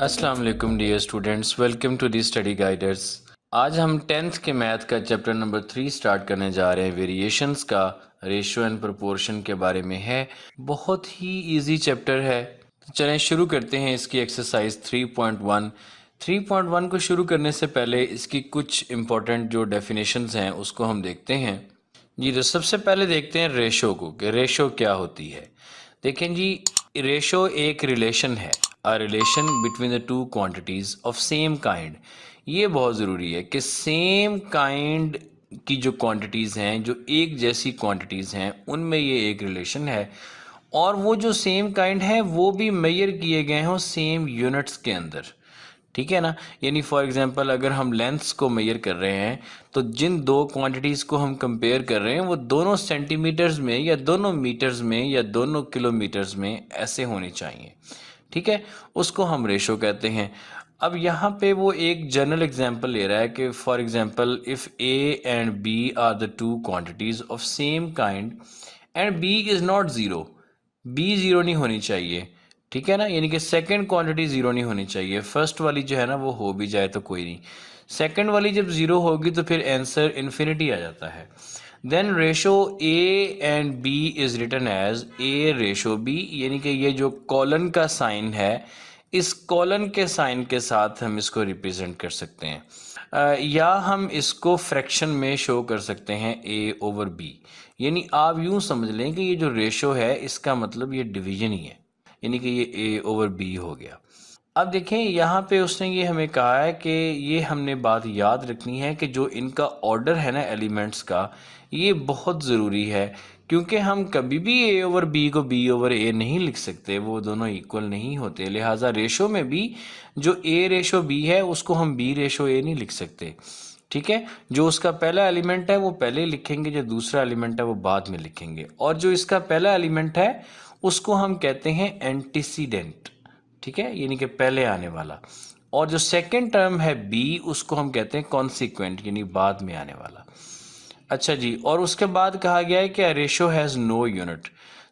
अस्सलाम वालेकुम dear students, welcome to the study guiders. आज हम 10th के मैथ का चैप्टर नंबर 3 स्टार्ट करने जा रहे हैं। वेरिएशंस का रेशियो एंड प्रोपोर्शन के बारे में है। बहुत ही इजी चैप्टर है, तो चलें शुरू करते हैं इसकी एक्सरसाइज 3.1। 3.1 को शुरू करने से पहले इसकी कुछ इंपॉर्टेंट जो डेफिनेशंस हैं उसको हम देखते हैं जी। तो सबसे पहले देखते हैं रेशो को, कि रेशो क्या होती है। देखें जी, रेशो एक रिलेशन है, a relation between the two quantities of same kind. ये बहुत ज़रूरी है कि सेम काइंड की जो क्वांटिटीज़ हैं, जो एक जैसी क्वांटिटीज़ हैं, उनमें ये एक रिलेशन है। और वो जो सेम काइंड है वो भी मेजर किए गए हों सेम यूनिट्स के अंदर, ठीक है ना। यानी फॉर एग्जांपल अगर हम लेंथ्स को मेजर कर रहे हैं तो जिन दो क्वांटिटीज़ को हम कंपेयर कर रहे हैं वो दोनों सेंटीमीटर्स में या दोनों मीटर्स में या दोनों किलोमीटर्स में ऐसे होने चाहिए, ठीक है। उसको हम रेशो कहते हैं। अब यहाँ पे वो एक जनरल एग्जांपल ले रहा है कि for example if A and B are the two quantities of same kind and B is not zero. B zero नहीं होनी चाहिए, ठीक है ना। यानी कि सेकंड क्वांटिटी ज़ीरो नहीं होनी चाहिए। फर्स्ट वाली जो है ना वो हो भी जाए तो कोई नहीं, सेकंड वाली जब ज़ीरो होगी तो फिर आंसर इन्फिनिटी आ जाता है। Then ratio A and B is written as A ratio B. यानी कि ये जो कॉलन का साइन है, इस कॉलन के साइन के साथ हम इसको रिप्रेजेंट कर सकते हैं। या हम इसको फ्रैक्शन में शो कर सकते हैं ए ओवर बी। यानी आप यूं समझ लें कि ये जो रेशो है इसका मतलब ये डिवीजन ही है, यानी कि ये ए ओवर बी हो गया। अब देखें यहाँ पे उसने ये हमें कहा है कि ये हमने बात याद रखनी है कि जो इनका ऑर्डर है ना एलिमेंट्स का, ये बहुत ज़रूरी है। क्योंकि हम कभी भी ए ओवर बी को बी ओवर ए नहीं लिख सकते, वो दोनों इक्वल नहीं होते। लिहाजा रेशो में भी जो ए रेशो बी है उसको हम बी रेशो ए नहीं लिख सकते, ठीक है। जो उसका पहला एलिमेंट है वो पहले लिखेंगे, जो दूसरा एलिमेंट है वो बाद में लिखेंगे। और जो इसका पहला एलिमेंट है उसको हम कहते हैं एंटीसीडेंट, ठीक है, यानी कि पहले आने वाला। और जो सेकंड टर्म है बी उसको हम कहते हैं कॉन्सिक्वेंट, यानी बाद में आने वाला। अच्छा जी, और उसके बाद कहा गया है कि रेशो हैज़ नो यूनिट।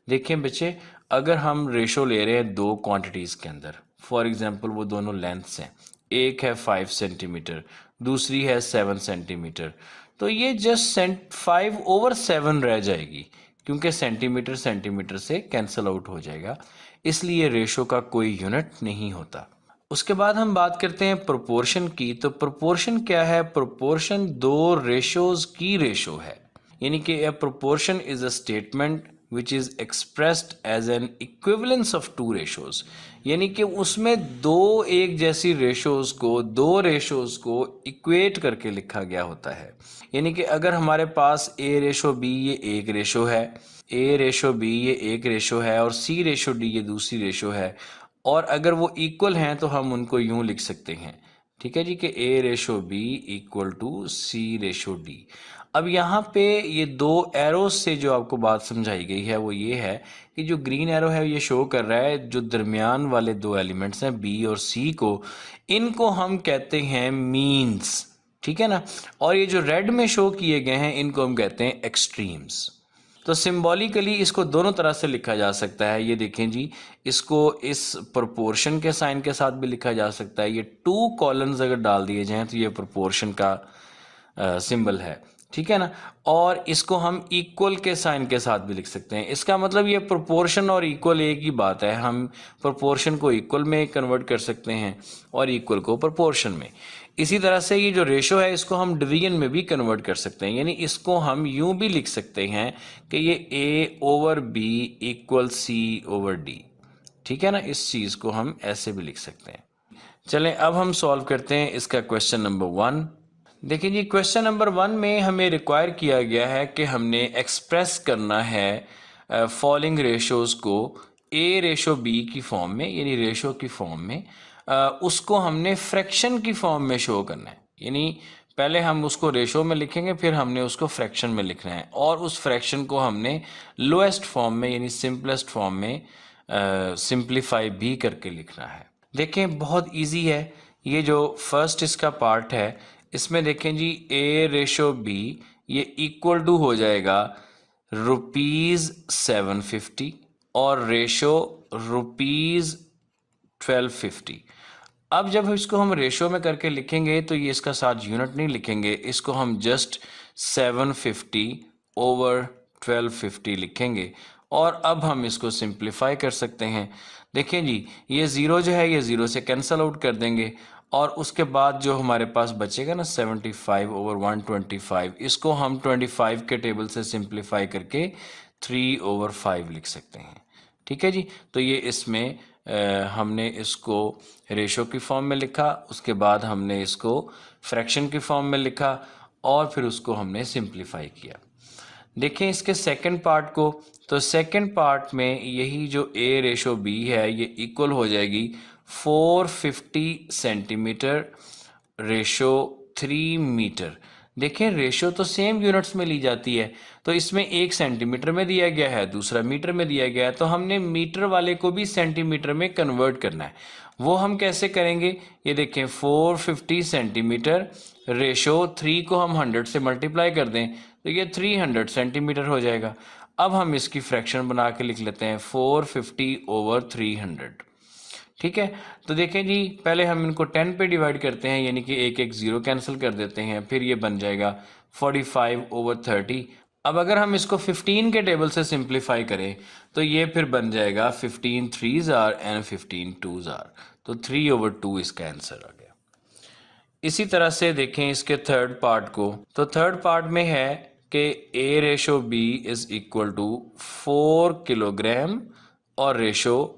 देखें बच्चे, अगर हम रेशो ले रहे हैं दो क्वांटिटीज़ के अंदर, फॉर एग्जांपल वो दोनों लेंथ्स हैं, एक है 5 सेंटीमीटर, दूसरी है 7 सेंटीमीटर, तो ये जस्ट 5/7 रह जाएगी, क्योंकि सेंटीमीटर सेंटीमीटर से कैंसिल आउट हो जाएगा, इसलिए रेशो का कोई यूनिट नहीं होता। उसके बाद हम बात करते हैं प्रोपोर्शन की। तो प्रोपोर्शन क्या है? प्रोपोर्शन दो रेशोज की रेशो है। यानी कि a proportion is a statement which is expressed as an equivalence of two ratios. यानी कि उसमें दो एक जैसी रेशोज को, दो रेशोज को इक्वेट करके लिखा गया होता है। यानी कि अगर हमारे पास ए रेशो बी ये एक रेशो है, ए रेशो बी ये एक रेशो है, और सी रेशो डी ये दूसरी रेशो है, और अगर वो इक्वल हैं तो हम उनको यूं लिख सकते हैं, ठीक है जी, कि A ratio B equal to C ratio D. अब यहाँ पे ये दो एरोस से जो आपको बात समझाई गई है वो ये है कि जो ग्रीन एरो है ये शो कर रहा है जो दरमियान वाले दो एलिमेंट्स हैं बी और सी को, इनको हम कहते हैं मीन्स, ठीक है ना। और ये जो रेड में शो किए गए हैं इनको हम कहते हैं एक्सट्रीम्स। तो सिंबॉलिकली इसको दोनों तरह से लिखा जा सकता है। ये देखें जी, इसको इस प्रोपोर्शन के साइन के साथ भी लिखा जा सकता है। ये टू कॉलम्स अगर डाल दिए जाएं तो ये प्रोपोर्शन का सिंबल है, ठीक है ना। और इसको हम इक्वल के साइन के साथ भी लिख सकते हैं। इसका मतलब ये प्रोपोर्शन और इक्वल एक ही बात है। हम प्रोपोर्शन को इक्वल में कन्वर्ट कर सकते हैं और इक्वल को प्रोपोर्शन में। इसी तरह से ये जो रेशो है इसको हम डिवीजन में भी कन्वर्ट कर सकते हैं। यानी इसको हम यूं भी लिख सकते हैं कि ये A over B equal C over D, ठीक है ना। इस चीज़ को हम ऐसे भी लिख सकते हैं। चलें अब हम सॉल्व करते हैं इसका क्वेश्चन नंबर 1। देखिए जी, क्वेश्चन नंबर 1 में हमें रिक्वायर किया गया है कि हमने एक्सप्रेस करना है फॉलोइंग रेशोज़ को ए रेशो बी की फॉर्म में, यानी रेशो की फॉर्म में। उसको हमने फ्रैक्शन की फॉर्म में शो करना है। यानी पहले हम उसको रेशो में लिखेंगे, फिर हमने उसको फ्रैक्शन में लिखना है, और उस फ्रैक्शन को हमने लोएस्ट फॉर्म में यानी सिंपलेस्ट फॉर्म में सिंप्लीफाई भी करके लिखना है। देखें बहुत इजी है। ये जो फर्स्ट इसका पार्ट है इसमें देखें जी, ए रेशो बी ये इक्वल टू हो जाएगा ₹750 और रेशो ₹1250। अब जब इसको हम रेशो में करके लिखेंगे तो ये इसका साथ यूनिट नहीं लिखेंगे, इसको हम जस्ट 750 ओवर 1250 लिखेंगे। और अब हम इसको सिंप्लीफाई कर सकते हैं। देखिए जी, ये ज़ीरो जो है ये ज़ीरो से कैंसिल आउट कर देंगे और उसके बाद जो हमारे पास बचेगा ना 75 ओवर 125, इसको हम 25 के टेबल से सिंप्लीफाई करके 3 ओवर 5 लिख सकते हैं। ठीक है जी, तो ये इसमें हमने इसको रेशो की फॉर्म में लिखा, उसके बाद हमने इसको फ्रैक्शन की फॉर्म में लिखा और फिर उसको हमने सिंप्लीफाई किया। देखें इसके सेकंड पार्ट को, तो सेकंड पार्ट में यही जो a रेशो b है ये इक्वल हो जाएगी 450 सेंटीमीटर रेशो 3 मीटर। देखें रेशो तो सेम यूनिट्स में ली जाती है, तो इसमें एक सेंटीमीटर में दिया गया है, दूसरा मीटर में दिया गया है, तो हमने मीटर वाले को भी सेंटीमीटर में कन्वर्ट करना है। वो हम कैसे करेंगे, ये देखें 450 सेंटीमीटर रेशो 3 को हम 100 से मल्टीप्लाई कर दें तो ये 300 सेंटीमीटर हो जाएगा। अब हम इसकी फ्रैक्शन बना के लिख लेते हैं 450 ओवर 300। ठीक है, तो देखें जी, पहले हम इनको 10 पे डिवाइड करते हैं, यानी कि एक एक ज़ीरो कैंसिल कर देते हैं, फिर ये बन जाएगा 45 ओवर 30। अब अगर हम इसको 15 के टेबल से सिंप्लीफाई करें तो ये फिर बन जाएगा 15 3s are and 15 2s are, तो 3 ओवर 2 इसका आंसर आ गया। इसी तरह से देखें इसके थर्ड पार्ट को, तो थर्ड पार्ट में है कि a ratio b is equal to 4 kilogram और रेशो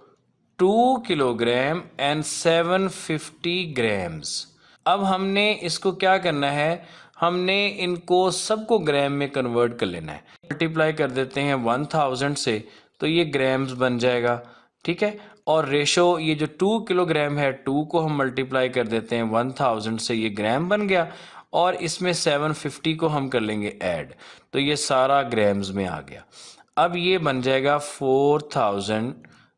2 किलोग्राम एंड 750 ग्राम्स। अब हमने इसको क्या करना है, हमने इनको सबको ग्राम में कन्वर्ट कर लेना है। मल्टीप्लाई कर देते हैं 1000 से तो ये ग्राम्स बन जाएगा। ठीक है, और रेशो ये जो 2 किलोग्राम है 2 को हम मल्टीप्लाई कर देते हैं 1000 से, ये ग्राम बन गया, और इसमें 750 को हम कर लेंगे ऐड, तो ये सारा ग्राम्स में आ गया। अब ये बन जाएगा 4000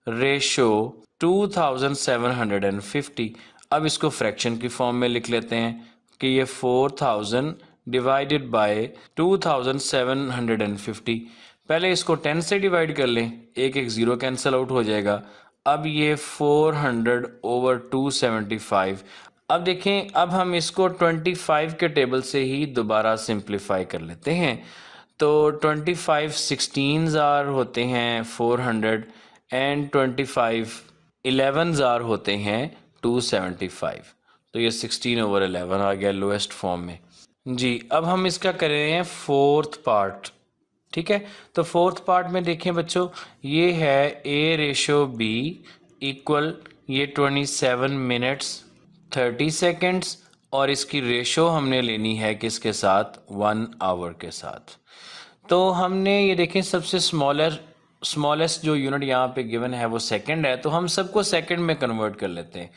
रेशो 2750। अब इसको फ्रैक्शन की फॉर्म में लिख लेते हैं कि ये 4000 डिवाइडेड बाय 2750। पहले इसको 10 से डिवाइड कर लें, एक एक ज़ीरो कैंसिल आउट हो जाएगा। अब ये 400 ओवर 275। अब देखें, अब हम इसको 25 के टेबल से ही दोबारा सिंप्लीफाई कर लेते हैं। तो 25 16s आर होते हैं 400 एंड 25 11s आर होते हैं 275, तो ये 16 ओवर 11 आ गया लोएस्ट फॉर्म में जी। अब हम इसका कर रहे हैं फोर्थ पार्ट। ठीक है, तो फोर्थ पार्ट में देखें बच्चों, ये है a रेशो b इक्वल ये 27 मिनट्स 30 सेकेंड्स, और इसकी रेशो हमने लेनी है किसके साथ, 1 आवर के साथ। तो हमने ये देखें सबसे स्मॉलेस्ट जो यूनिट यहाँ पे गिवन है वो सेकंड है, तो हम सबको सेकंड में कन्वर्ट कर लेते हैं।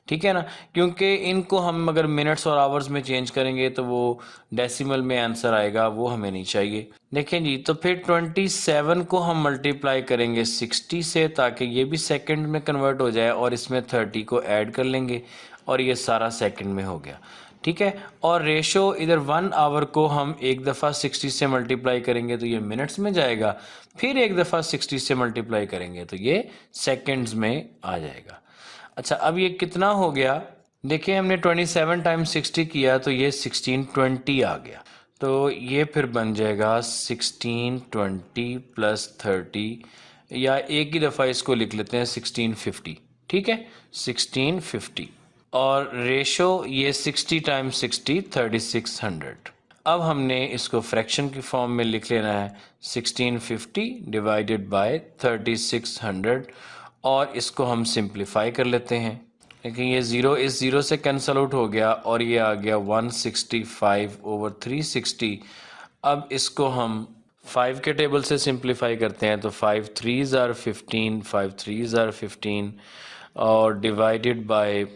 ठीक है ना, क्योंकि इनको हम अगर मिनट्स और आवर्स में चेंज करेंगे तो वो डेसिमल में आंसर आएगा, वो हमें नहीं चाहिए। देखें जी, तो फिर 27 को हम मल्टीप्लाई करेंगे 60 से ताकि ये भी सेकंड में कन्वर्ट हो जाए, और इसमें 30 को ऐड कर लेंगे और ये सारा सेकंड में हो गया। ठीक है, और रेशो इधर 1 आवर को हम एक दफ़ा 60 से मल्टीप्लाई करेंगे तो ये मिनट्स में जाएगा, फिर एक दफ़ा 60 से मल्टीप्लाई करेंगे तो ये सेकंड्स में आ जाएगा। अच्छा, अब ये कितना हो गया, देखिए हमने 27 टाइम्स 60 किया तो ये 1620 आ गया, तो ये फिर बन जाएगा 1620 प्लस 30, या एक ही दफ़ा इसको लिख लेते हैं 1650। ठीक है, 1650, और रेशो ये 60 टाइम्स 60 3600। अब हमने इसको फ्रैक्शन की फॉर्म में लिख लेना है 1650 डिवाइडेड बाय 3600, और इसको हम सिंप्लीफाई कर लेते हैं। लेकिन ये ज़ीरो इस ज़ीरो से कैंसिल आउट हो गया और ये आ गया 165 ओवर 360। अब इसको हम 5 के टेबल से सिंप्लीफाई करते हैं, तो 5 3s आर 15, 5 3s आर 15, और डिवाइडेड बाय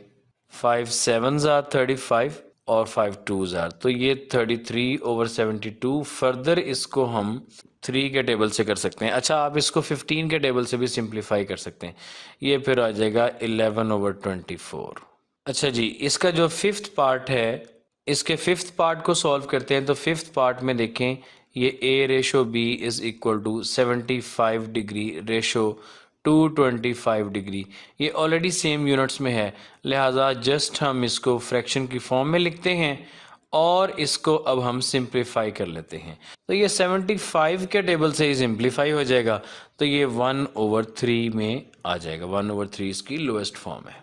5 7s आर 35 और 5 2s आर, तो ये 33 ओवर 72। फर्दर इसको हम 3 के टेबल से कर सकते हैं। अच्छा, आप इसको 15 के टेबल से भी सिंप्लीफाई कर सकते हैं, ये फिर आ जाएगा 11 ओवर 24। अच्छा जी, इसका जो फिफ्थ पार्ट है, इसके फिफ्थ पार्ट को सॉल्व करते हैं। तो फिफ्थ पार्ट में देखें, ये a ratio b is equal to 75 degree ratio 225 degree. ये ऑलरेडी सेम यूनिट्स में है, लिहाजा जस्ट हम इसको फ्रैक्शन की फॉर्म में लिखते हैं और इसको अब हम सिंप्लीफाई कर लेते हैं। तो ये 75 के टेबल से ही सिंप्लीफाई हो जाएगा, तो ये 1/3 में आ जाएगा। 1/3 इसकी लोएस्ट फॉर्म है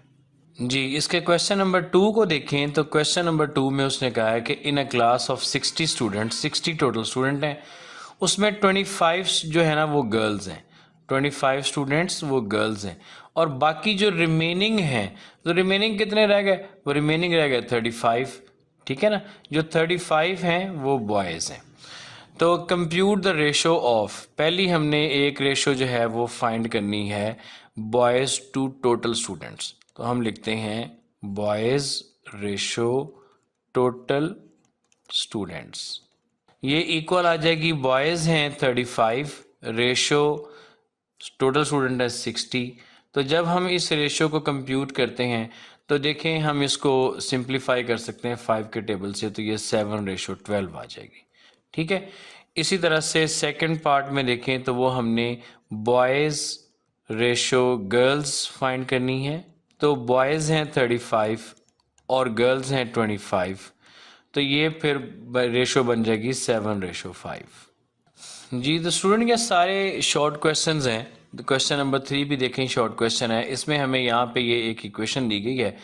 जी। इसके क्वेश्चन नंबर 2 को देखें तो क्वेश्चन नंबर 2 में उसने कहा है कि in a class of 60 student, 60 total student हैं, उसमें 25 जो है ना वो गर्ल्स हैं, 25 स्टूडेंट्स वो गर्ल्स हैं, और बाकी जो रिमेनिंग हैं, तो रिमेनिंग कितने रह गए, वो रिमेनिंग रह गए 35, ठीक है ना। जो 35 हैं वो बॉयज़ हैं। तो कंप्यूट द रेशो ऑफ, पहली हमने एक रेशो जो है वो फाइंड करनी है बॉयज़ टू टोटल स्टूडेंट्स। तो हम लिखते हैं बॉयज़ रेशो टोटल स्टूडेंट्स, ये इक्वल आ जाएगी, बॉयज़ हैं 35, रेशो टोटल स्टूडेंट है 60। तो जब हम इस रेशो को कंप्यूट करते हैं तो देखें हम इसको सिंप्लीफाई कर सकते हैं 5 के टेबल से, तो ये 7:12 आ जाएगी, ठीक है। इसी तरह से सेकंड पार्ट में देखें तो वो हमने बॉयज़ रेशो गर्ल्स फाइंड करनी है। तो बॉयज़ हैं 35 और गर्ल्स हैं 25, तो ये फिर रेशो बन जाएगी 7:5 जी। तो स्टूडेंट ये सारे शॉर्ट क्वेश्चंस हैं। तो क्वेश्चन नंबर 3 भी देखें, शॉर्ट क्वेश्चन है। इसमें हमें यहाँ पे ये एक इक्वेशन दी गई है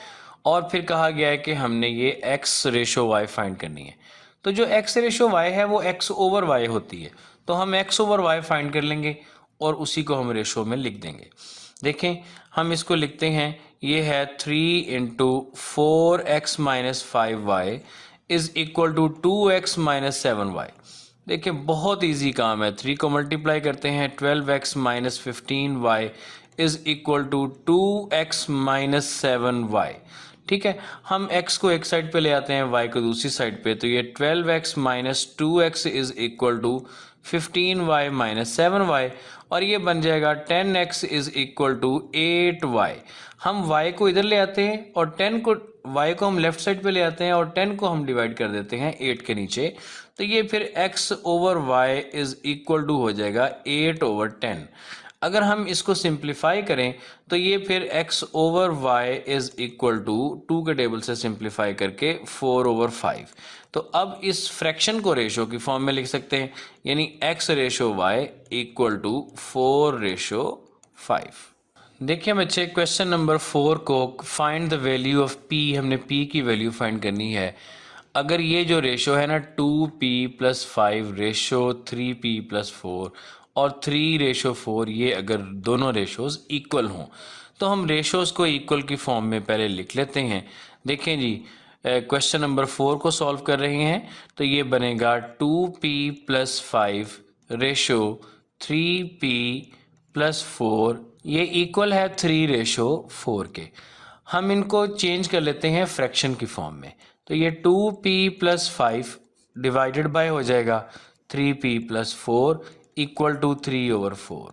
और फिर कहा गया है कि हमने ये x रेशो y फाइंड करनी है। तो जो x रेशो y है वो x/y होती है, तो हम x/y फाइंड कर लेंगे और उसी को हम रेशो में लिख देंगे। देखें हम इसको लिखते हैं, ये है 3 × 4x - 5y is equal to 2x - 7y। देखिए बहुत इजी काम है, 3 को मल्टीप्लाई करते हैं, 12x - 15y is equal to 2x - 7y, ठीक है। हम x को एक साइड पे ले आते हैं, y को दूसरी साइड पे, तो ये 12x - 2x is equal to 15y - 7y, और ये बन जाएगा 10x is equal to 8y। हम y को इधर ले आते हैं और 10 को, y को हम लेफ्ट साइड पे ले आते हैं और 10 को हम डिवाइड कर देते हैं 8 के नीचे, तो ये फिर x/y इज इक्वल टू हो जाएगा 8/10। अगर हम इसको सिंप्लीफाई करें तो ये फिर x/y इज इक्वल टू 2 के टेबल से सिंप्लीफाई करके 4/5। तो अब इस फ्रैक्शन को रेशो की फॉर्म में लिख सकते हैं, यानी x/y इक्वल टू 4/5। देखिए बच्चे क्वेश्चन नंबर 4 को find the value of p, हमने p की वैल्यू फाइंड करनी है। अगर ये जो रेशो है ना 2p + 5 रेशो 3p + 4 और 3/4, ये अगर दोनों रेशोज इक्वल हों तो हम रेशोज को इक्वल की फॉर्म में पहले लिख लेते हैं। देखें जी क्वेश्चन नंबर 4 को सॉल्व कर रहे हैं, तो ये बनेगा 2p + 5 रेशो 3p + 4, ये इक्वल है 3/4 के। हम इनको चेंज कर लेते हैं फ्रैक्शन की फॉर्म में, तो ये 2p + 5 डिवाइडेड बाय हो जाएगा 3p + 4 इक्वल टू 3/4।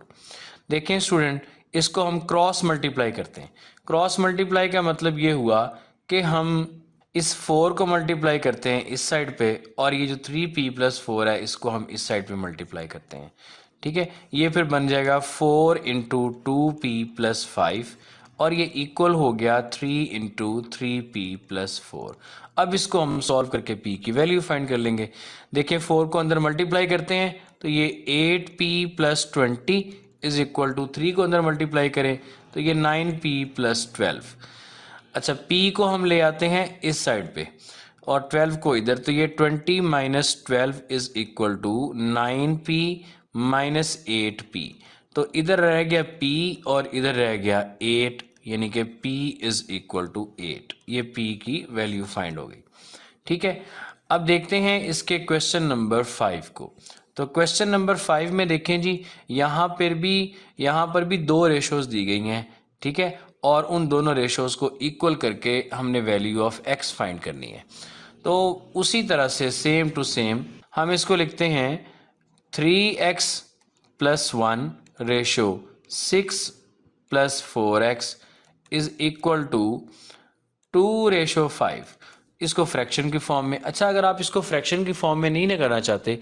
देखें स्टूडेंट इसको हम क्रॉस मल्टीप्लाई करते हैं। क्रॉस मल्टीप्लाई का मतलब ये हुआ कि हम इस 4 को मल्टीप्लाई करते हैं इस साइड पे, और ये जो 3p + 4 है इसको हम इस साइड पे मल्टीप्लाई करते हैं, ठीक है। ये फिर बन जाएगा 4 × 2p + 5 और ये इक्वल हो गया 3 × 3p + 4। अब इसको हम सॉल्व करके p की वैल्यू फाइंड कर लेंगे। देखिए 4 को अंदर मल्टीप्लाई करते हैं तो ये 8p + 20 इज इक्वल टू 3 को अंदर मल्टीप्लाई करें तो ये 9p + 12। अच्छा p को हम ले आते हैं इस साइड पे और 12 को इधर, तो ये 20 - 12 is equal to 9p - 8p। तो इधर रह गया p और इधर रह गया 8, यानी कि p इज इक्वल टू 8। ये p की वैल्यू फाइंड हो गई, ठीक है। अब देखते हैं इसके क्वेश्चन नंबर 5 को। तो क्वेश्चन नंबर 5 में देखें जी, यहाँ पर भी 2 रेशोज दी गई हैं, ठीक है, और उन दोनों रेशोज को इक्वल करके हमने वैल्यू ऑफ x फाइंड करनी है। तो उसी तरह से सेम टू सेम हम इसको लिखते हैं 3x + 1 ratio 6 + 4x is equal to 2/5। इसको फ्रैक्शन की फॉर्म में, अच्छा अगर आप इसको फ्रैक्शन की फॉर्म में नहीं ना करना चाहते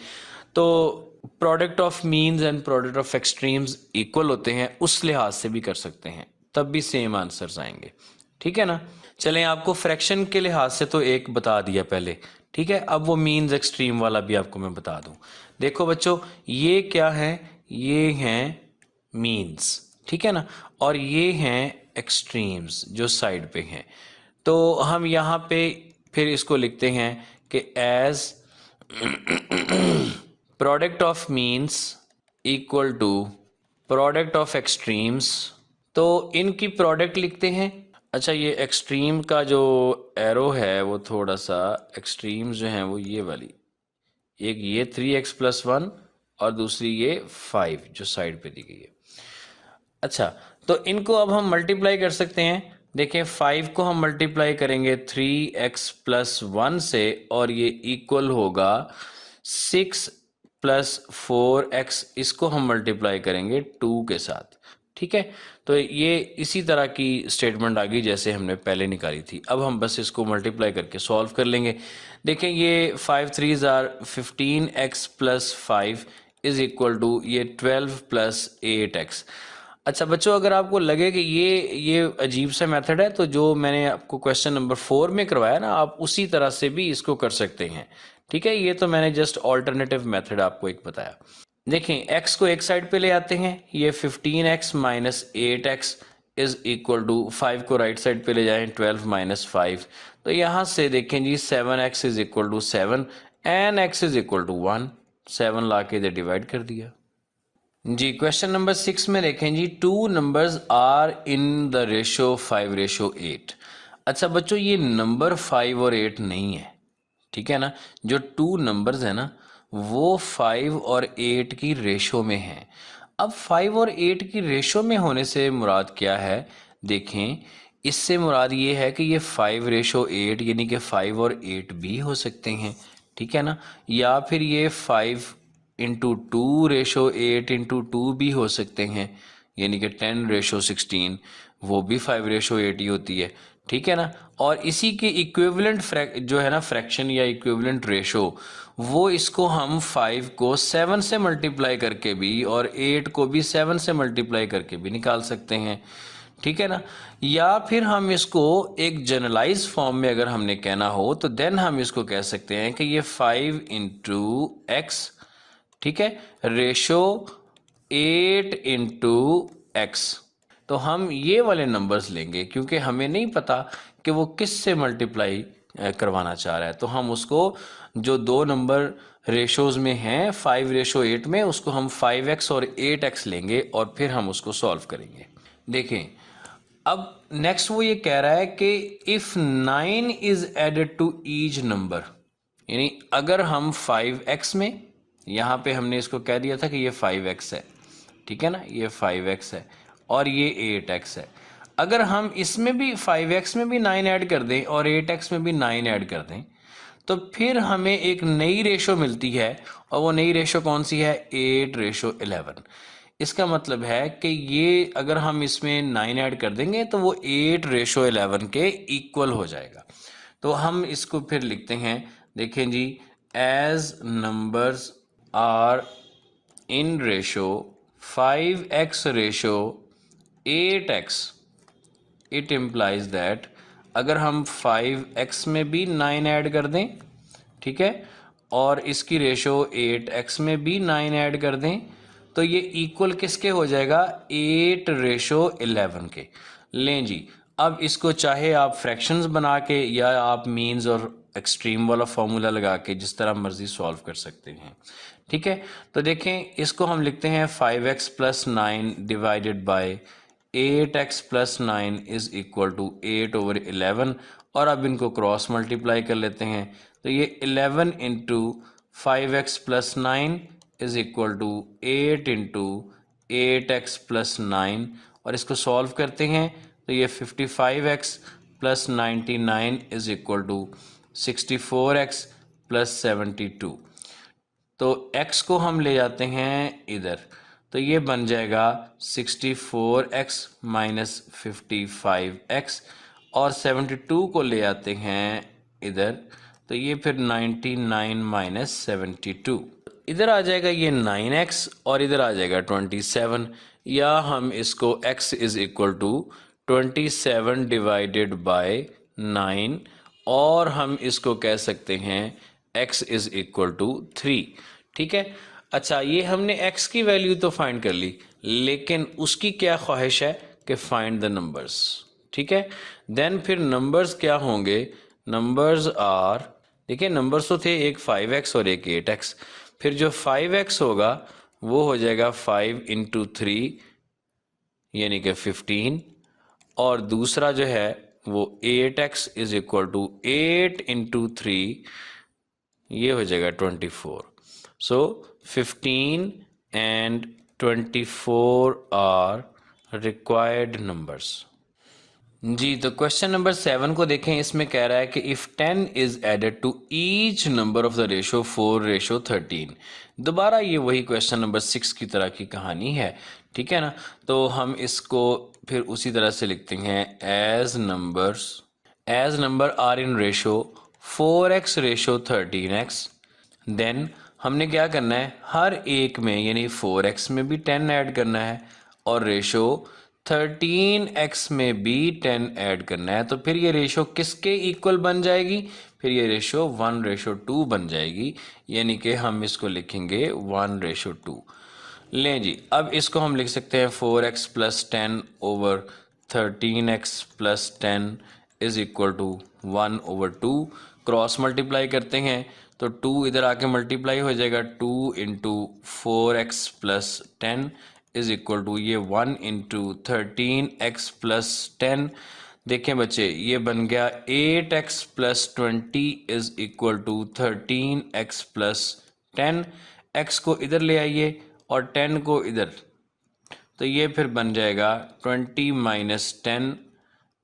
तो product of means and product of extremes equal होते हैं, उस लिहाज से भी कर सकते हैं, तब भी सेम आंसर्स आएंगे। ठीक है ना। चलें, आपको फ्रैक्शन के लिहाज से तो एक बता दिया पहले, ठीक है। अब वो मीन्स एक्सट्रीम वाला भी आपको मैं बता दूं। देखो बच्चों, ये क्या है, ये हैं मीन्स, ठीक है ना, और ये हैं एक्सट्रीम्स जो साइड पे हैं। तो हम यहाँ पे फिर इसको लिखते हैं कि as product of means equal to product of extremes. तो इनकी प्रोडक्ट लिखते हैं। अच्छा, ये एक्सट्रीम का जो एरो है वो थोड़ा सा, एक्सट्रीम्स जो हैं वो ये वाली, एक ये 3x+1 और दूसरी ये 5 जो साइड पे दी गई है। अच्छा, तो इनको अब हम मल्टीप्लाई कर सकते हैं। देखें, 5 को हम मल्टीप्लाई करेंगे 3x+1 से और ये इक्वल होगा 6+4x, इसको हम मल्टीप्लाई करेंगे 2 के साथ। ठीक है, तो ये इसी तरह की स्टेटमेंट आ गई जैसे हमने पहले निकाली थी। अब हम बस इसको मल्टीप्लाई करके सॉल्व कर लेंगे। देखें, ये 5 3s are 15x+5 is equal to ये 12+8x। अच्छा बच्चों, अगर आपको लगे कि ये अजीब सा मेथड है, तो जो मैंने आपको क्वेश्चन नंबर 4 में करवाया ना, आप उसी तरह से भी इसको कर सकते हैं। ठीक है, ये तो मैंने जस्ट ऑल्टरनेटिव मेथड आपको एक बताया। देखें, x को एक साइड पे ले आते हैं, ये 15x minus 8x is equal to 5 को राइट साइड पे ले जाएं 12 माइनस 5। तो यहाँ से देखें जी 7x is equal to 7 and x is equal to 1। 7 ला के इधर डिवाइड कर दिया जी। क्वेश्चन नंबर 6 में देखें जी, 2 numbers are in the ratio 5:8। अच्छा बच्चों, ये नंबर 5 और 8 नहीं है, ठीक है ना। जो 2 नंबर्स है ना, वो 5 और 8 की रेशो में हैं। अब 5 और 8 की रेशो में होने से मुराद क्या है? देखें, इससे मुराद ये है कि ये 5:8 यानी कि 5 और 8 भी हो सकते हैं, ठीक है ना। या फिर ये 5:2:8 भी हो सकते हैं, यानी कि 10:16, वो भी 5:8 ही होती है, ठीक है ना। और इसी के इक्विवेलेंट जो है ना फ्रैक्शन या इक्विवेलेंट रेशो, वो इसको हम 5 को 7 से मल्टीप्लाई करके भी और 8 को भी 7 से मल्टीप्लाई करके भी निकाल सकते हैं, ठीक है ना। या फिर हम इसको एक जनरलाइज फॉर्म में अगर हमने कहना हो तो देन हम इसको कह सकते हैं कि ये 5x, ठीक है, रेशो 8x। तो हम ये वाले नंबर्स लेंगे क्योंकि हमें नहीं पता कि वो किस से मल्टीप्लाई करवाना चाह रहा है। तो हम उसको जो 2 नंबर रेशोज में हैं 5:8 में, उसको हम 5x और 8x लेंगे और फिर हम उसको सॉल्व करेंगे। देखें, अब नेक्स्ट वो ये कह रहा है कि if 9 is added to each number, यानी अगर हम 5x में, यहाँ पे हमने इसको कह दिया था कि ये 5x है, ठीक है ना, ये 5x है और ये 8x है। अगर हम इसमें भी 5x में भी 9 ऐड कर दें और 8x में भी 9 ऐड कर दें, तो फिर हमें एक नई रेशो मिलती है, और वो नई रेशो कौन सी है? 8:11। इसका मतलब है कि ये अगर हम इसमें 9 ऐड कर देंगे तो वो 8:11 के इक्वल हो जाएगा। तो हम इसको फिर लिखते हैं, देखें जी, as numbers are in ratio 5x ratio 8x, it implies that अगर हम 5x में भी 9 ऐड कर दें, ठीक है, और इसकी रेशो 8x में भी 9 ऐड कर दें, तो ये इक्वल किसके हो जाएगा? 8:11 के। लें जी, अब इसको चाहे आप फ्रैक्शंस बना के या आप मीन्स और एक्सट्रीम वाला फॉर्मूला लगा के जिस तरह मर्जी सॉल्व कर सकते हैं, ठीक है। तो देखें, इसको हम लिखते हैं 5x + 9 divided by 8x + 9 is equal to 8/11। और अब इनको क्रॉस मल्टीप्लाई कर लेते हैं, तो ये 11 into 5x + 9 is equal to 8 into 8x + 9, और इसको सॉल्व करते हैं तो ये 55x + 99 is equal to 64x + 72। तो x को हम ले जाते हैं इधर, तो ये बन जाएगा 64x - 55x, और 72 को ले आते हैं इधर, तो ये फिर 99 - 72। इधर आ जाएगा ये 9x और इधर आ जाएगा 27, या हम इसको x is equal to 27 divided by 9, और हम इसको कह सकते हैं x इज इक्वल टू 3। ठीक है। अच्छा, ये हमने x की वैल्यू तो फाइंड कर ली, लेकिन उसकी क्या ख्वाहिश है कि फाइंड द नंबर्स। ठीक है। देन फिर नंबर्स क्या होंगे, नंबर्स आर, देखिए नंबर्स तो थे, एक 5x और एक 8x। फिर जो 5x होगा वो हो जाएगा 5 इंटू 3 यानी कि 15, और दूसरा जो है वो 8x is equal to 8 into 3, ये हो जाएगा 24। सो 15 एंड 24 आर रिक्वायर्ड नंबर्स। जी, तो क्वेश्चन नंबर 7 को देखें। इसमें कह रहा है कि if 10 is added to each number of the ratio 4:13। दोबारा ये वही क्वेश्चन नंबर 6 की तरह की कहानी है। ठीक है ना। तो हम इसको फिर उसी तरह से लिखते हैं, as number are in ratio 4x:13x। Then हमने क्या करना है, हर एक में यानी 4x में भी 10 ऐड करना है और रेशो 13x में भी 10 ऐड करना है। तो फिर ये रेशो किसके इक्वल बन जाएगी, फिर ये रेशो 1:2 बन जाएगी, यानी कि हम इसको लिखेंगे 1:2। लें जी, अब इसको हम लिख सकते हैं 4x + 10 over 13x + 10 is equal to 1/2। Cross multiply करते हैं तो 2 इधर आके मल्टीप्लाई हो जाएगा, 2 into 4x + 10 is equal to ये 1 इंटू 13x + 10। देखें बच्चे, ये बन गया 8x + 20 is equal to 13x + 10। x को इधर ले आइए और 10 को इधर, तो ये फिर बन जाएगा 20 - 10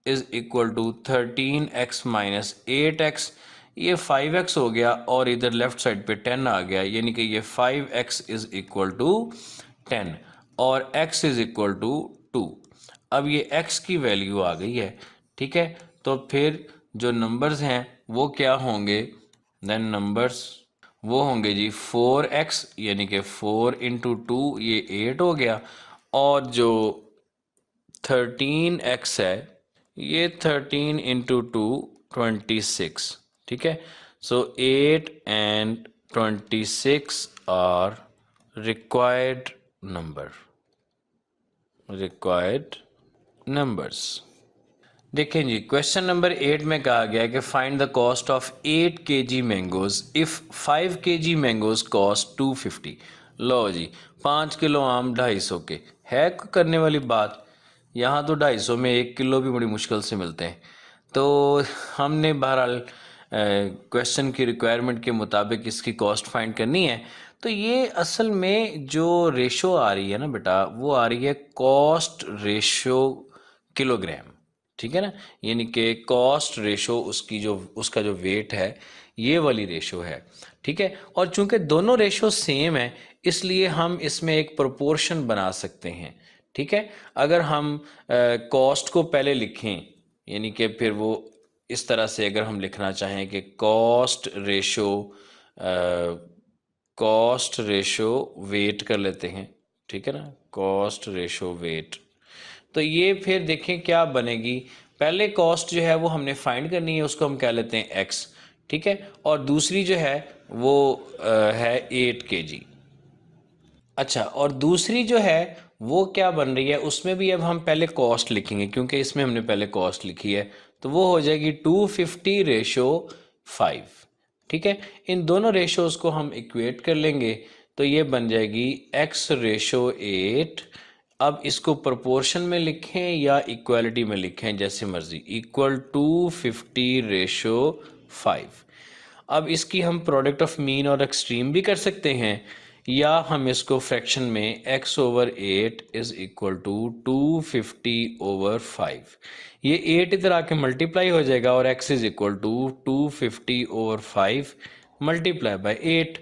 is equal to 13x - 8x। ये 5x हो गया और इधर लेफ्ट साइड पे 10 आ गया, यानी कि ये 5x इज इक्वल टू 10 और x इज इक्वल टू 2। अब ये x की वैल्यू आ गई है। ठीक है। तो फिर जो नंबर्स हैं वो क्या होंगे, देन नंबर्स वो होंगे जी 4x यानी कि 4 इंटू 2 ये 8 हो गया, और जो 13x है ये 13 इंटू 2 26। ठीक है। सो 8 एंड 26 आर रिक्वायर्ड नंबर्स। देखें जी, क्वेश्चन नंबर 8 में कहा गया है कि find the cost of 8 kg mangoes if 5 kg mangoes cost 250। लो जी, 5 किलो आम 250 के है करने वाली बात। यहाँ तो 250 में 1 किलो भी बड़ी मुश्किल से मिलते हैं। तो हमने बहरहाल क्वेश्चन की रिक्वायरमेंट के मुताबिक इसकी कॉस्ट फाइंड करनी है। तो ये असल में जो रेशो आ रही है ना बेटा, वो आ रही है कॉस्ट रेशो किलोग्राम। ठीक है ना, यानी कि कॉस्ट रेशो उसका जो वेट है ये वाली रेशो है। ठीक है। और चूंकि दोनों रेशो सेम है इसलिए हम इसमें एक प्रोपोर्शन बना सकते हैं। ठीक है। अगर हम कॉस्ट को पहले लिखें, यानी कि फिर वो इस तरह से अगर हम लिखना चाहें कि कॉस्ट रेशो वेट कर लेते हैं। ठीक है ना, कॉस्ट रेशो वेट, तो ये फिर देखें क्या बनेगी। पहले कॉस्ट जो है वो हमने फाइंड करनी है, उसको हम कह लेते हैं x। ठीक है। और दूसरी जो है वो है 8 kg। अच्छा, और दूसरी जो है वो क्या बन रही है, उसमें भी अब हम पहले कॉस्ट लिखेंगे क्योंकि इसमें हमने पहले कॉस्ट लिखी है, तो वो हो जाएगी 250:5। ठीक है। इन दोनों रेशोज को हम इक्वेट कर लेंगे तो ये बन जाएगी x:8। अब इसको प्रोपोर्शन में लिखें या इक्वालिटी में लिखें, जैसे मर्जी, इक्वल 250:5। अब इसकी हम प्रोडक्ट ऑफ मीन और एक्सट्रीम भी कर सकते हैं, या हम इसको फ्रैक्शन में x/8 इज इक्वल टू 250/5। ये 8 इधर आके मल्टीप्लाई हो जाएगा और x is equal to 250/5 multiply by 8।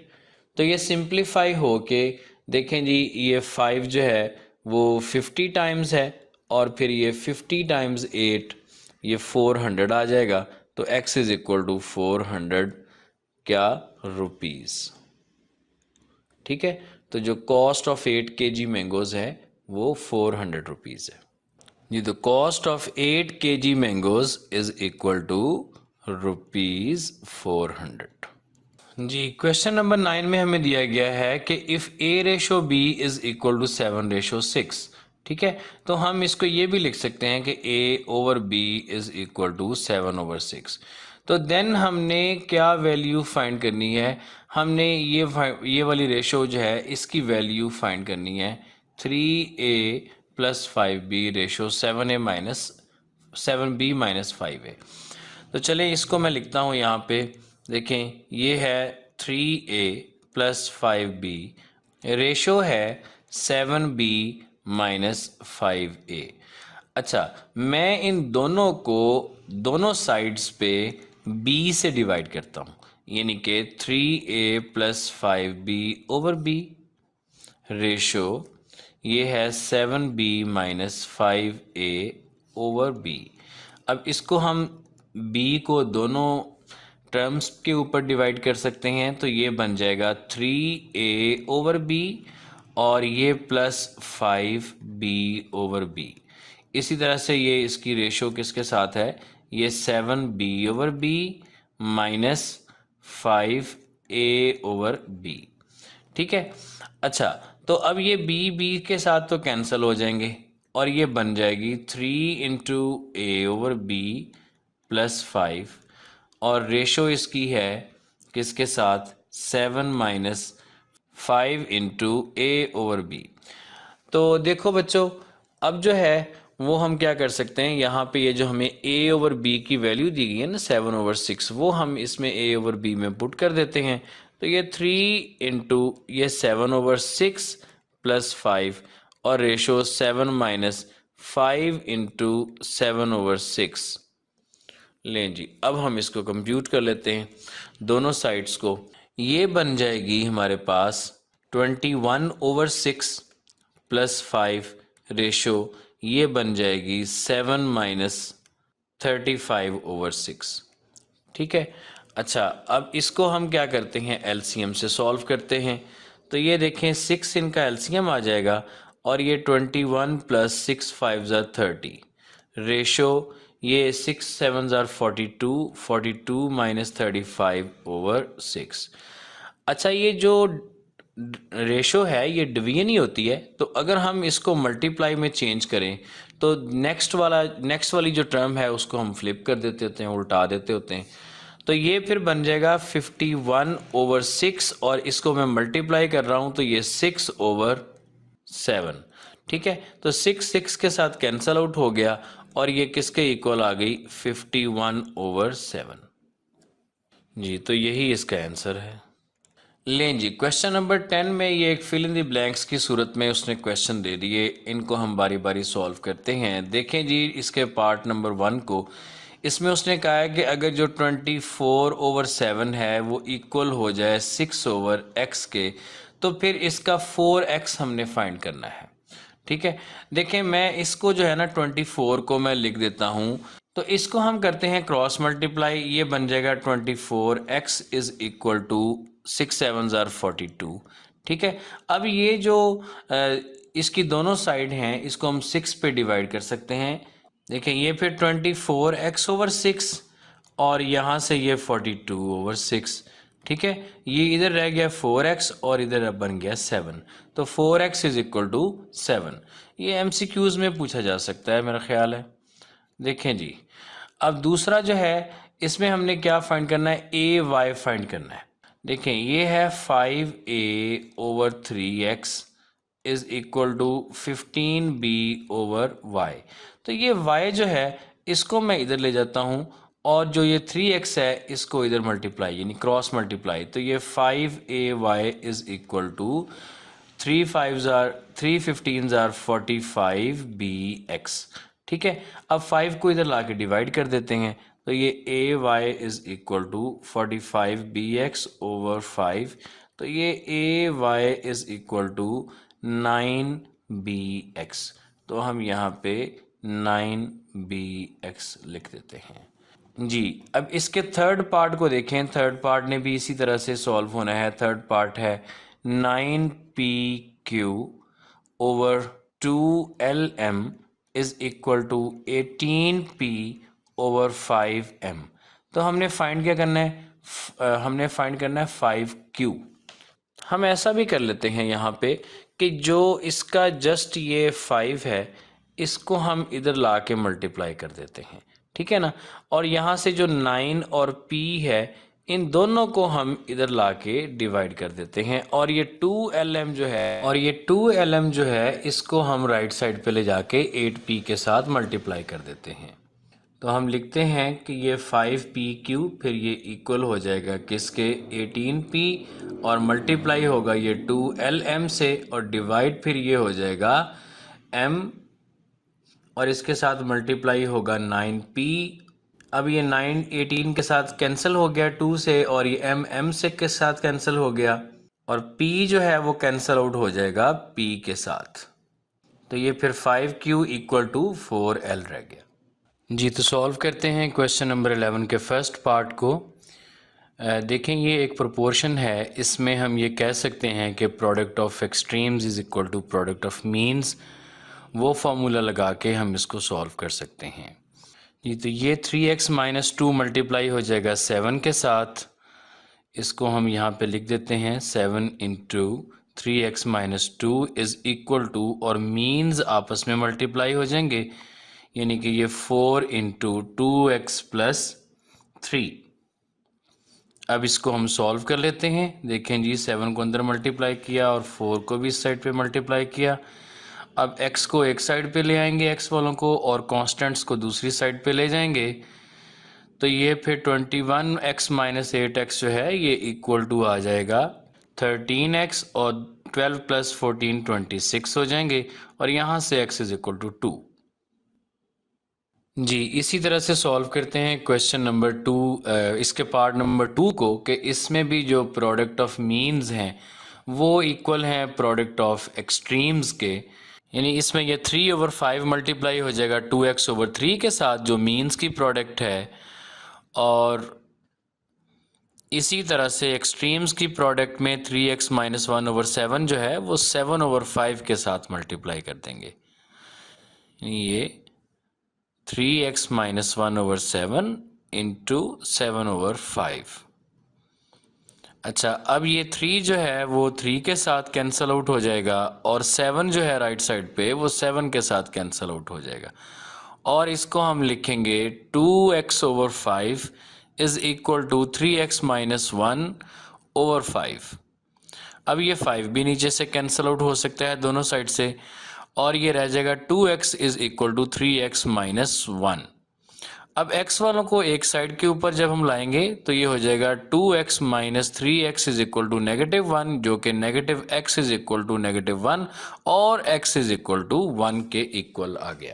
तो ये सिंप्लीफाई होके देखें जी, ये 5 जो है वो 50 टाइम्स है और फिर ये 50 टाइम्स 8 ये 400 आ जाएगा। तो x इज इक्वल टू 400 क्या रुपीस। ठीक है, तो जो कॉस्ट ऑफ 8 kg मैंगोज है वो 400 रुपीज़ है जी। The cost of 8 kg mangoes is equal to ₹400 जी। क्वेश्चन नंबर 9 में हमें दिया गया है कि if A/B is equal to 7/6। ठीक है, तो हम इसको ये भी लिख सकते हैं कि A/B इज इक्वल टू 7/6। तो देन हमने क्या वैल्यू फाइंड करनी है, हमने ये वाली रेशो जो है इसकी वैल्यू फाइंड करनी है 3A + 5B ratio 7B - 5A। तो चलें इसको मैं लिखता हूँ यहाँ पे। देखें ये है 3A + 5B रेशो है 7B - 5A। अच्छा, मैं इन दोनों को दोनों साइड्स पे B से डिवाइड करता हूँ, यानी कि 3A + 5B/B रेशो ये है 7B - 5A/B। अब इसको हम B को दोनों टर्म्स के ऊपर डिवाइड कर सकते हैं, तो ये बन जाएगा 3A/B और ये प्लस 5B/B। इसी तरह से ये इसकी रेशो किसके साथ है, ये 7B/B माइनस 5A/B। ठीक है, अच्छा तो अब ये B के साथ तो कैंसिल हो जाएंगे और ये बन जाएगी 3 × A/B + 5 और रेशो इसकी है किसके साथ, 7 - 5 × A/B। तो देखो बच्चों, अब जो है वो हम क्या कर सकते हैं, यहाँ पे ये जो हमें A/B की वैल्यू दी गई है ना 7/6, वो हम इसमें A/B में पुट कर देते हैं। तो ये 3 × ये 7/6 + 5 और रेशो 7 - 5 × 7/6। लें जी, अब हम इसको कंप्यूट कर लेते हैं दोनों साइड्स को। ये बन जाएगी हमारे पास 21/6 + 5 रेशो ये बन जाएगी 7 - 35/6। ठीक है, अच्छा अब इसको हम क्या करते हैं, एलसीएम से सॉल्व करते हैं। तो ये देखें 6 इनका एलसीएम आ जाएगा और ये 21 + 6 5 = 30 रेशो ये 6 7 = 42 42 - 35/6। अच्छा, ये जो रेशो है ये डिवीजन ही होती है, तो अगर हम इसको मल्टीप्लाई में चेंज करें तो नेक्स्ट वाली जो टर्म है उसको हम फ्लिप कर देते होते हैं, उल्टा देते होते हैं। तो ये फिर बन जाएगा 51/6 और इसको मैं मल्टीप्लाई कर रहा हूँ तो ये 6/7। ठीक है, तो 6 के साथ कैंसल आउट हो गया और ये किसके इक्वल आ गई, 51/7 जी। तो यही इसका आंसर है। लें जी, क्वेश्चन नंबर 10 में ये एक फिल इन द ब्लैंक्स की सूरत में उसने क्वेश्चन दे दिए, इनको हम बारी बारी सॉल्व करते हैं। देखें जी, इसके पार्ट नंबर 1 को, इसमें उसने कहा है कि अगर जो 24/7 है वो इक्वल हो जाए 6/x के, तो फिर इसका 4x हमने फाइंड करना है। ठीक है, देखें मैं इसको जो है ना 24 को मैं लिख देता हूँ, तो इसको हम करते हैं क्रॉस मल्टीप्लाई, ये बन जाएगा 24x इज इक्वल टू 6 7 = 42। ठीक है, अब ये जो इसकी दोनों साइड हैं इसको हम 6 पे डिवाइड कर सकते हैं। देखें ये फिर 24x/6 और यहाँ से ये 42/6। ठीक है, ये इधर रह गया 4x और इधर बन गया 7, तो 4x इज इक्वल टू 7। ये एमसीक्यूज में पूछा जा सकता है मेरा ख्याल है। देखें जी, अब दूसरा जो है इसमें हमने क्या फाइंड करना है, AY फाइंड करना है। देखें ये है 5A/3x is equal to 15B/y। तो ये y जो है इसको मैं इधर ले जाता हूँ और जो ये 3x है इसको इधर मल्टीप्लाई यानी क्रॉस मल्टीप्लाई, तो ये 5AY is equal to 3 15 = 45BX। ठीक है, अब 5 को इधर ला के डिवाइड कर देते हैं, तो ये AY is equal to 45BX/5, तो ये AY is equal to 9BX। तो हम यहाँ पे 9BX लिख देते हैं जी। अब इसके थर्ड पार्ट को देखें, थर्ड पार्ट ने भी इसी तरह से सॉल्व होना है। थर्ड पार्ट है 9PQ over 2LM is equal to 18P over 5M। तो हमने फाइंड क्या करना है, हमने फाइंड करना है 5Q। हम ऐसा भी कर लेते हैं यहाँ पे कि जो इसका जस्ट ये 5 है इसको हम इधर ला के मल्टीप्लाई कर देते हैं, ठीक है ना। और यहाँ से जो 9 और P है इन दोनों को हम इधर ला के डिवाइड कर देते हैं, और ये 2LM जो है इसको हम राइट साइड पे ले जाके 8P के साथ मल्टीप्लाई कर देते हैं। तो हम लिखते हैं कि ये 5PQ फिर ये इक्वल हो जाएगा किसके, 18P, और मल्टीप्लाई होगा ये 2LM से, और डिवाइड फिर ये हो जाएगा M, और इसके साथ मल्टीप्लाई होगा 9P। अब ये 9 18 के साथ कैंसिल हो गया 2 से, और ये M से के साथ कैंसिल हो गया, और P जो है वो कैंसिल आउट हो जाएगा P के साथ। तो ये फिर 5Q इक्वल टू 4L रह गया जी। तो सॉल्व करते हैं क्वेश्चन नंबर 11 के फर्स्ट पार्ट को। देखें ये एक प्रोपोर्शन है, इसमें हम ये कह सकते हैं कि product of extremes is equal to product of means. वो फार्मूला लगा के हम इसको सॉल्व कर सकते हैं जी। तो ये 3x माइनस 2 मल्टीप्लाई हो जाएगा 7 के साथ, इसको हम यहाँ पे लिख देते हैं 7 into 3x minus 2 is equal to, और मीन्स आपस में मल्टीप्लाई हो जाएंगे, यानी कि ये 4 इंटू 2x प्लस 3। अब इसको हम सॉल्व कर लेते हैं। देखें जी 7 को अंदर मल्टीप्लाई किया और 4 को भी इस साइड पे मल्टीप्लाई किया। अब x को एक साइड पे ले आएंगे x वालों को, और कांस्टेंट्स को दूसरी साइड पे ले जाएंगे। तो ये फिर 21x माइनस 8x जो है ये इक्वल टू आ जाएगा 13x, और 12 प्लस 14 26 हो जाएंगे, और यहाँ से x इज इक्वल टू 2 जी। इसी तरह से सॉल्व करते हैं क्वेश्चन नंबर 2, इसके पार्ट नंबर 2 को, कि इसमें भी जो प्रोडक्ट ऑफ मीन्स हैं वो इक्वल हैं प्रोडक्ट ऑफ एक्सट्रीम्स के, यानी इसमें ये 3 ओवर 5 मल्टीप्लाई हो जाएगा 2x ओवर 3 के साथ जो मीन्स की प्रोडक्ट है, और इसी तरह से एक्सट्रीम्स की प्रोडक्ट में 3x माइनस 1 ओवर 7 जो है वो 7 ओवर 5 के साथ मल्टीप्लाई कर देंगे, ये 3x minus 1 over 7 into 7 over 5। अच्छा, अब ये 3 जो है वो 3 के साथ कैंसल आउट हो जाएगा, और 7 जो है राइट साइड पे वो 7 के साथ कैंसल आउट हो जाएगा, और इसको हम लिखेंगे 2x over 5 is equal to 3x minus 1 over 5। अब ये 5 भी नीचे से कैंसल आउट हो सकता है दोनों साइड से, और ये रह जाएगा 2x is equal to 3x minus 1। अब x वालों को एक साइड के ऊपर जब हम लाएंगे तो ये हो जाएगा 2x minus 3x is equal to -1, जो कि negative x is equal to -1, और x इज इक्वल टू 1 के इक्वल आ गया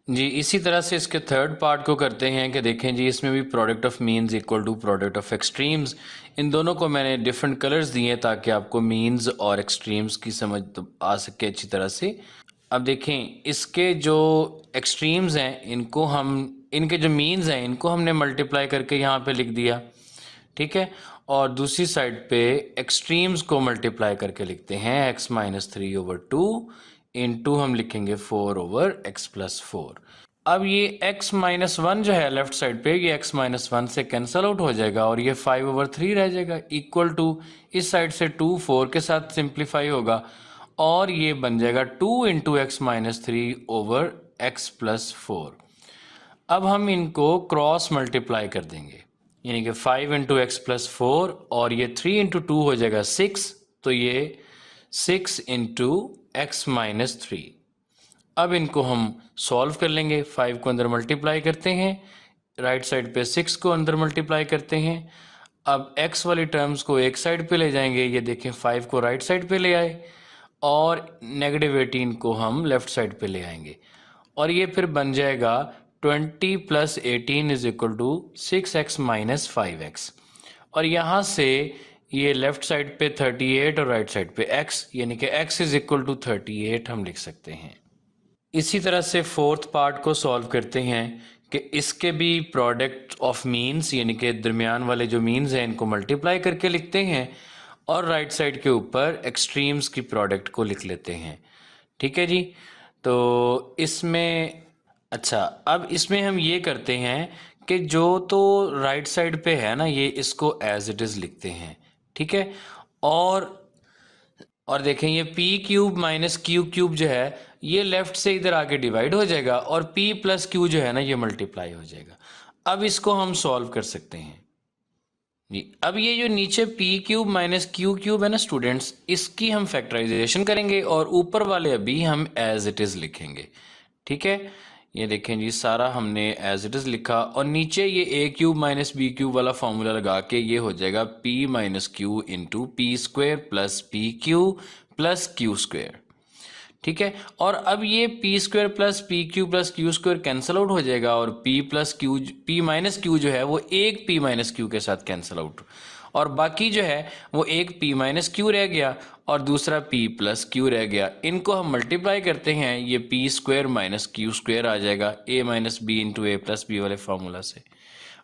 जी। इसी तरह से इसके थर्ड पार्ट को करते हैं कि देखें जी इसमें भी product of means equal to product of extremes. इन दोनों को मैंने डिफरेंट कलर्स दिए ताकि आपको मीन्स और एक्सट्रीम्स की समझ आ सके अच्छी तरह से। अब देखें इसके जो एक्सट्रीम्स हैं इनको हम, इनके जो मीन्स हैं इनको हमने मल्टीप्लाई करके यहाँ पे लिख दिया, ठीक है, और दूसरी साइड पे एक्सट्रीम्स को मल्टीप्लाई करके लिखते हैं x माइनस 3 ओवर 2 इंटू हम लिखेंगे 4 ओवर x प्लस 4। अब ये x माइनस 1 जो है लेफ्ट साइड पे ये x माइनस 1 से कैंसल आउट हो जाएगा, और ये 5 ओवर 3 रह जाएगा, इक्वल टू इस साइड से 2 4 के साथ सिंप्लीफाई होगा, और ये बन जाएगा 2 into x minus 3 over x plus 4। अब हम इनको क्रॉस मल्टीप्लाई कर देंगे, यानी कि 5 इंटू एक्स प्लस 4, और ये 3 इंटू 2 हो जाएगा 6, तो ये 6 इंटू एक्स माइनस 3। अब इनको हम सॉल्व कर लेंगे, 5 को अंदर मल्टीप्लाई करते हैं, राइट साइड पे 6 को अंदर मल्टीप्लाई करते हैं। अब x वाली टर्म्स को एक साइड पे ले जाएंगे, ये देखें 5 को राइट साइड पे ले आए, और -18 को हम लेफ्ट साइड पे ले आएंगे, और ये फिर बन जाएगा 20 plus 18 is equal to 6x minus 5x, और यहाँ से ये लेफ्ट साइड पे 38 और राइट साइड पे x, यानी कि x इज इक्वल टू 38 हम लिख सकते हैं। इसी तरह से फोर्थ पार्ट को सॉल्व करते हैं कि इसके भी प्रोडक्ट ऑफ मीन्स, यानी कि दरमियान वाले जो मीन्स हैं इनको मल्टीप्लाई करके लिखते हैं, और राइट साइड के ऊपर एक्सट्रीम्स की प्रोडक्ट को लिख लेते हैं। ठीक है जी। तो इसमें अच्छा, अब इसमें हम ये करते हैं कि जो तो राइट साइड पे है ना, ये इसको एज इट इज़ लिखते हैं। ठीक है। और देखें ये P cube minus Q cube जो है ये लेफ्ट से इधर आके डिवाइड हो जाएगा और पी प्लस क्यू जो है ना ये मल्टीप्लाई हो जाएगा। अब इसको हम सॉल्व कर सकते हैं जी। अब ये जो नीचे P cube minus Q cube है ना स्टूडेंट्स, इसकी हम फैक्टराइजेशन करेंगे और ऊपर वाले अभी हम एज इट इज़ लिखेंगे। ठीक है। ये देखें जी, सारा हमने एज इट इज़ लिखा और नीचे ये ए क्यूब माइनस बी क्यूब वाला फॉर्मूला लगा के ये हो जाएगा P minus Q into P square plus P Q plus Q square. ठीक है। और अब ये P square plus P Q plus Q square cancel out हो जाएगा और पी माइनस क्यू जो है वो एक पी माइनस क्यू के साथ कैंसिल आउट, और बाकी जो है वो एक पी माइनस क्यू रह गया और दूसरा पी प्लस क्यू रह गया। इनको हम मल्टीप्लाई करते हैं, ये P square minus Q square आ जाएगा A minus B into A plus B वाले फार्मूला से,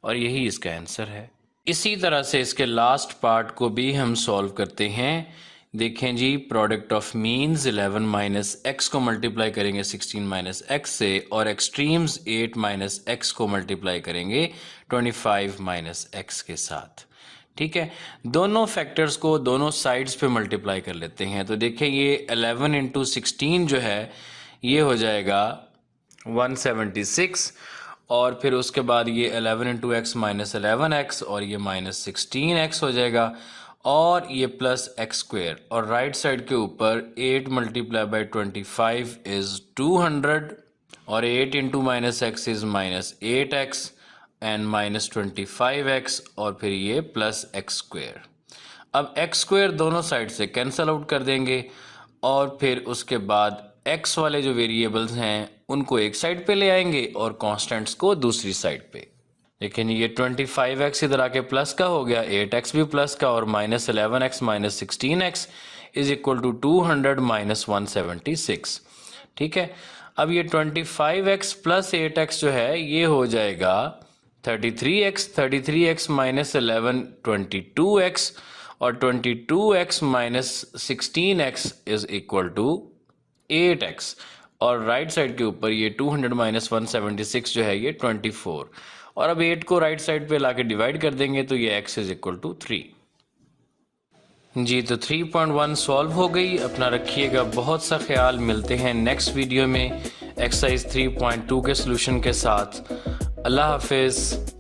और यही इसका आंसर है। इसी तरह से इसके लास्ट पार्ट को भी हम सॉल्व करते हैं। देखें जी, product of means 11 minus X को मल्टीप्लाई करेंगे 16 माइनस एक्स से, और एक्सट्रीम्स 8 माइनस एक्स को मल्टीप्लाई करेंगे 25 माइनस एक्स के साथ। ठीक है। दोनों फैक्टर्स को दोनों साइड्स पे मल्टीप्लाई कर लेते हैं। तो देखें ये 11 इंटू 16 जो है ये हो जाएगा 176, और फिर उसके बाद ये 11 इंटू एक्स माइनस 11x और ये माइनस 16x हो जाएगा, और ये प्लस एक्स स्क्वेयर, और राइट साइड के ऊपर 8 मल्टीप्लाई बाई 25 इज 200, और 8 into minus x is minus 8x and minus 25x, और फिर ये प्लस एक्स स्क्वेयर। अब एक्स स्क्वेयर दोनों साइड से कैंसल आउट कर देंगे, और फिर उसके बाद एक्स वाले जो वेरिएबल्स हैं उनको एक साइड पे ले आएंगे और कांस्टेंट्स को दूसरी साइड पे। लेकिन ये 25x इधर आके प्लस का हो गया, 8x भी प्लस का, और minus 11x minus 16x is equal to 200 minus 176। ठीक है। अब ये 25x प्लस 8x जो है ये हो जाएगा 33x माइनस 11 22x, और 22x minus 16x is equal to 8x, और राइट साइड के ऊपर ये 200 माइनस 176 जो है ये 24, और अब 8 को राइट साइड पे लाके डिवाइड कर देंगे तो ये x इज इक्वल टू 3 जी। तो 3.1 सॉल्व हो गई। अपना रखिएगा बहुत सा ख्याल। मिलते हैं नेक्स्ट वीडियो में एक्सरसाइज 3.2 के सॉल्यूशन के साथ। अल्लाह हाफिज़।